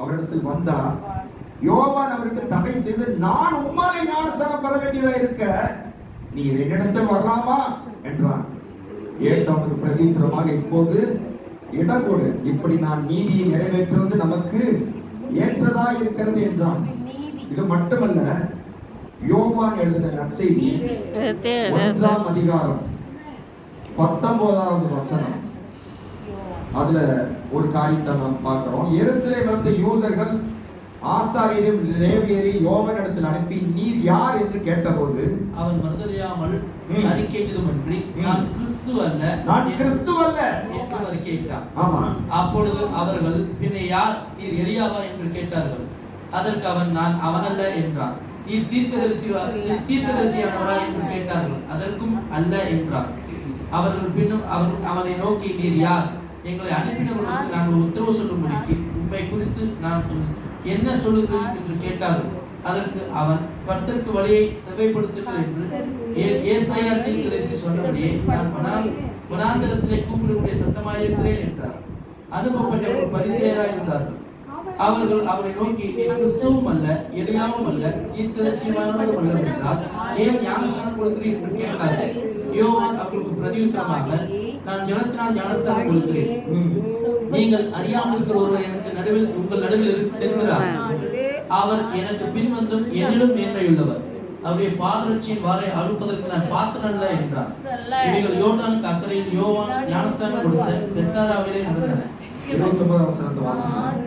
அவரிடத்தில் வந்தார். யோவான் அவருக்கு தடை செய்து, நான் உம்மாலே ஞானஸ்நானம் பெற வேண்டியதா இருக்க, நீ என்னிடத்தில் வரலாமா என்றான். இயேசு அவனுக்கு பிரதியுத்தரமாக, இப்போது இடம் கொடு, இப்படி நான் நீதியை நிறைவேற்றுவது நமக்கு ஏற்றதா இருக்கிறது என்றான். இது மட்டுமல்ல, யோவான் எழுதின நற்செய்தி 1ஆம் அதிகாரம் 19வது வசனம், அதுல ஒரு காரியத்தை நாம் பார்க்கிறோம். எருசலேமில் வந்த யூதர்கள் ஆசாரியரும் லேவியரையும் யோவானிடத்தில் அனுப்பி, நீர் யார் என்று கேட்டபோது அவன் மறுதலியாமல் அறிக்கையிட்டதுமன்றி, நான் கிறிஸ்து அல்ல என்று அறிக்கையிட்டான். ஆமா. அப்பொழுது அவர்கள், பின்ன யார், நீர் எலியாவா என்று கேட்டார்கள். அதற்கு அவன், நான் அவனல்ல என்றான். நீர் தீர்க்கதரிசியானவரா என்று கேட்டார்கள். அதற்கும் அல்ல என்றான். அவர்கள் பின்னும் அவனை நோக்கி, நீர் யார், எங்களை அனுப்பினவர்களுக்கு நாங்கள் உத்தரவு சொல்லும்படிக்கு உண்மை குறித்து நான் என்ன சொல்லுகிறேன் என்று கேட்டார்கள். அதற்கு அவன், கர்த்தருக்கு வழியை செவைப்படுத்துங்கள் என்று ஏசாயா தீர்க்கதரிசி சொன்னபடியே நான் வனாந்தரத்திலே கூப்பிடக்கூடிய சத்தமாயிருக்கிறேன் என்றார். அனுப்பப்பட்டவர்கள் பரிசேயராய் இருந்தார்கள். அவர்கள் அவரை நோக்கி, கிறிஸ்துவும் அல்ல, எலியாவும் அல்ல, தீர்க்கதரிசியுமானவரும் அல்ல என்றால் ஏன் ஞானஸ்நானம் கொடுக்கிறேன் என்று கேட்டார்கள். யோவான் அவர்களுக்கு பிரதியுத்தரமாக, நான் ஜலத்தினால் ஞானஸ்நானம் கொடுக்கிறேன், நீங்கள் அறியாமல் இருக்கிற ஒருவர் எனக்கு நடுவில் உங்கள் நடுவில் இருக்கிறார். அவர் எனக்கு பின் வந்தும் என்னிலும் மேன்மையுள்ளவர். அவருடைய பாதரட்சியின் வாரை அழுப்பதற்கு நான் பாத்திரல்ல என்றார். இவைகள் யோர்தானுக்கு அக்கறையில் யோவான் ஞானஸ்நானம் கொடுத்த பெத்தாராவிலே நடந்தன.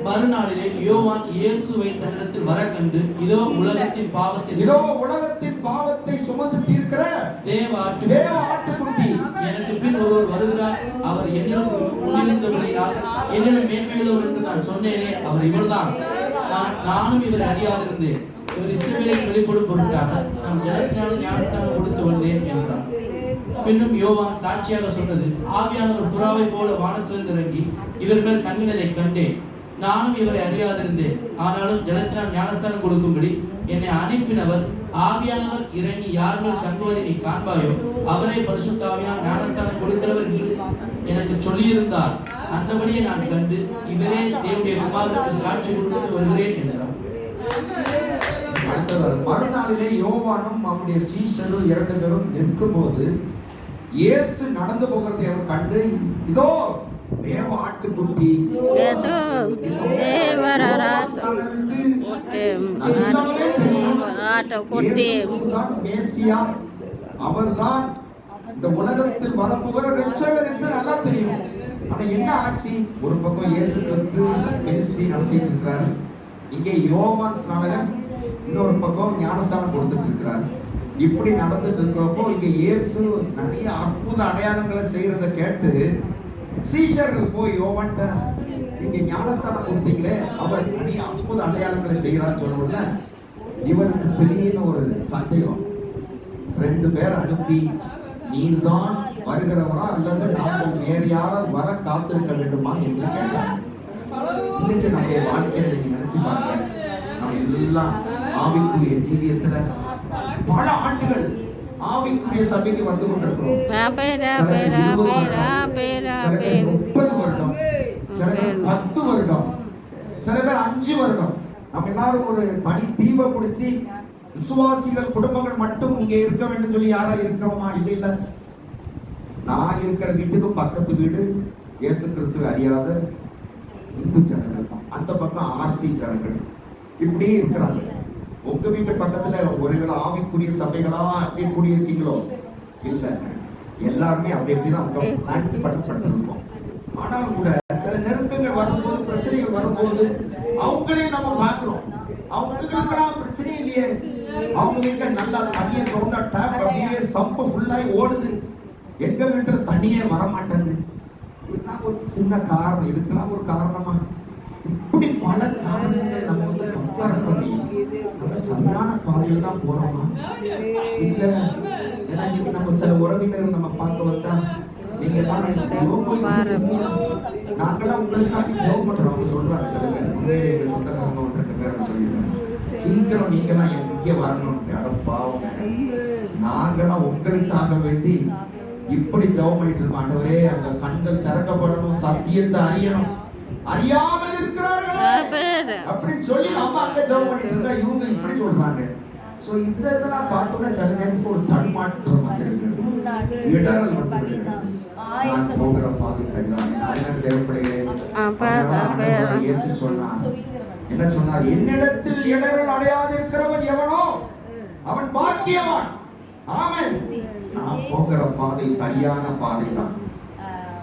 மறுநாளிலே யோவான் இயேசுவை தன்னிடத்தில் வர கண்டு, இதோ உலகத்தின் பாவத்தை சுமந்து தீர்க்கிற தேவ ஆட்டுக்குட்டி, எனக்கு பின் ஒருவர் வருகிறார், அவர் என்னிடம் முன்னிருந்தபடியால் என்னிடம் மேன்மையுள்ளவர் என்று நான் சொன்னேனே, அவர் இவர்தான். நானும் இவரை அறியாதிருந்தேன். இவர் இஸ்ரவேலை வெளிப்படும் பொருட்டாக நான் ஜலத்தினால் ஞானஸ்நானம் கொடுத்து வந்தேன் என்றார். பின்னும் யோவான் சாட்சியாக சொன்னது, ஆவியானவர் புறாவை போல வானத்திலிருந்து இறங்கி இவர் மேல் தங்கினதை கண்டேன். நானும் இவரை அறியாதிருந்தேன். ஆனாலும் ஜலத்தினால் ஞானஸ்தானம் கொடுக்கும்படி என்னை அனுப்பினவர், ஆவியானவர் இறங்கி யார் மேல் தங்குவதை நீ காண்பாயோ அவரை பரிசுத்த ஆவியால் ஞானஸ்தானம் கொடுக்கிறவர் என்று எனக்கு சொல்லியிருந்தார். அந்தபடியே நான் கண்டு இவரே தேவனுடைய குமாரனுக்கு சாட்சி கொடுத்து வருகிறேன் என்றார். மறுநாளிலே யோவானும் அவருடைய சீஷரும் 2 பேரும் நிற்கும் போது இயேசு நடந்து போகிறதை அவர் கண்டு, இதோ தேவ ஆட்டுக்குட்டி, அவர்தான் இந்த உலகத்தில் வரப்போகிற ரட்சகர் என்று நல்லா தெரியும். ஆனா என்ன ஆச்சு? ஒரு பக்கம் இயேசு கிறிஸ்து மினிஸ்ட்ரி நடத்திட்டு இருக்கிறார், இங்கே யோவான் ஸ்நானகன் இன்னொரு பக்கம் ஞானஸ்நானம் கொடுத்துட்டு இருக்கிறார். இப்படி நடந்துட்டு இருக்கிறப்போ இங்க இயேசு நிறைய அற்புத அடையாளங்களை செய்யறத கேட்டு சீஷர்கள் போய் யோவான்ட்ட, நீங்க ஞானஸ்தானம் கொடுத்தீங்களே, அவர் நிறைய அற்புத அடையாளங்களை செய்யறான்னு சொல்லுவோம்ல, இவருக்கு திடீர்னு ஒரு சந்தேகம். 2 பேர் அனுப்பி, நீர்தான் வருகிறவரா அல்லது நாங்கள் வேறு யாரும் வர காத்திருக்க வேண்டுமா என்று கேட்டார். இன்னைக்கு நம்முடைய வாழ்க்கையில நீங்க நினைச்சு பாருங்க, நம்ம எல்லாம் ஆவிக்குரிய ஜீவியத்துல பல ஆண்டுகள் ஆவிக்குரிய சபைக்கு வந்து கொண்டிருக்கிறோம். 30 வருடம், சில பேர் 10 வருடம், சில பேர் 5 வருடம். நம்ம எல்லாரும் ஒரு பணி தீவை பிடிச்சி விசுவாசிகள் குடும்பங்கள் மட்டும் இங்க இருக்க வேண்டும் சொல்லி யாரா இருக்கிறோமா? இல்ல. நான் இருக்கிற வீட்டுக்கு பக்கத்து வீடு இயேசு கிறிஸ்துவை அறியாத இந்து ஜனங்கள், அந்த பக்கம் ஆர்சி ஜனங்கள், இப்படி இருக்கிறாங்க. உங்க வீட்டு பக்கத்துல ஒருவேளை ஆவிக்குரிய சபைகளா அப்படியே கூடியிருக்கீங்களோ? இல்ல, எல்லாருமே அப்படி எப்படிதான் பண்ணப்பட்டிருக்கோம். ஆனால் கூட சில நெருக்கங்கள் வரும்போது, பிரச்சனைகள் வரும்போது அவங்களையும் நம்ம பார்க்கிறோம். அவங்களுக்கெல்லாம் பிரச்சனை இல்லையே, அவங்க வீட்டுல நல்லா தண்ணியை திறந்தா டேப் அப்படியே சம்பு ஃபுல்லாகி ஓடுது, எங்க வீட்டுல தண்ணியே வர மாட்டேங்குது. இதுதான் ஒரு சின்ன காரணம். இதுக்கெல்லாம் ஒரு காரணமா? இப்படி பல காரணங்கள் நம்ம வந்து கம்பேர் பண்ணி நம்ம சரியான பாதையில் தான் போறோமா? இல்ல, ஏன்னா இன்னைக்கு நம்ம சில உறவினர் நம்ம பார்க்க வந்தா, நீங்க எல்லாம் நாங்கெல்லாம் உங்களுக்காக ஜெபம் பண்றோம் அவங்க சொல்றாங்க. சில பேர் சொந்தக்காரங்க 2 பேர் சொல்லிடுறாங்க, சீக்கிரம் நீங்கெல்லாம் எங்க வரணும். அடப்பாவங்க, நாங்கெல்லாம் உங்களுக்காக வேண்டி இப்படி ஜெபம் பண்ணிட்டு இருக்கோம். ஆண்டவரே, அந்த கண்கள் திறக்கப்படணும், சத்தியத்தை அறியணும். அறியாமல் இருக்கிறார்களே, அப்படின்னு சொல்லி நம்ம அங்க ஜெபம் பண்ணிட்டு இருக்கா, இவங்க இப்படி சொல்றாங்க. சோ இந்த இதெல்லாம் பார்த்தோம்னா சில நேரத்துக்கு ஒரு தடுமாற்றம் வந்திருக்கு, இடரல் வந்திருக்கு. நான் போகிற பாதை சரிதான். அதனால தேவப்பிள்ளைகளே, இயேசு சொன்னார், என்ன சொன்னார்? என்னிடத்தில் இடரல் அடையாதிருக்கிறவன் எவனோ அவன் பாக்கியவான். ஆமென். நான் போகிற பாதை சரியான பாதை தான்.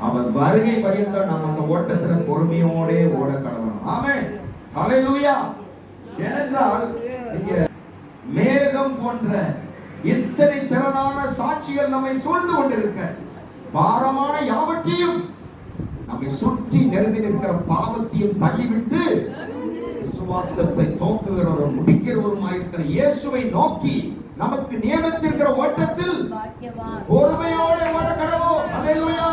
அவன் வருகை பரியந்தம் நாம் அந்த ஓட்டத்துல பொறுமையோட ஓட கடவணும். ஆமென். ஹல்லேலூயா. ஏனென்றால் இங்க மேகம் போன்ற இத்தனை திரளான சாட்சிகள் நம்மை சூழ்ந்து கொண்டிருக்க, பாரமான யாவற்றையும் நம்மை சுற்றி நெருங்கி நிற்கிற பாவத்தையும் தள்ளிவிட்டு விசுவாசத்தை தோக்குகிறவரும் முடிக்கிறவருமாயிருக்கிற இயேசுவை நோக்கி நமக்கு நியமித்திருக்கிற ஓட்டத்தில் பொறுமையோடு ஓட கடவோம். ஹல்லேலூயா.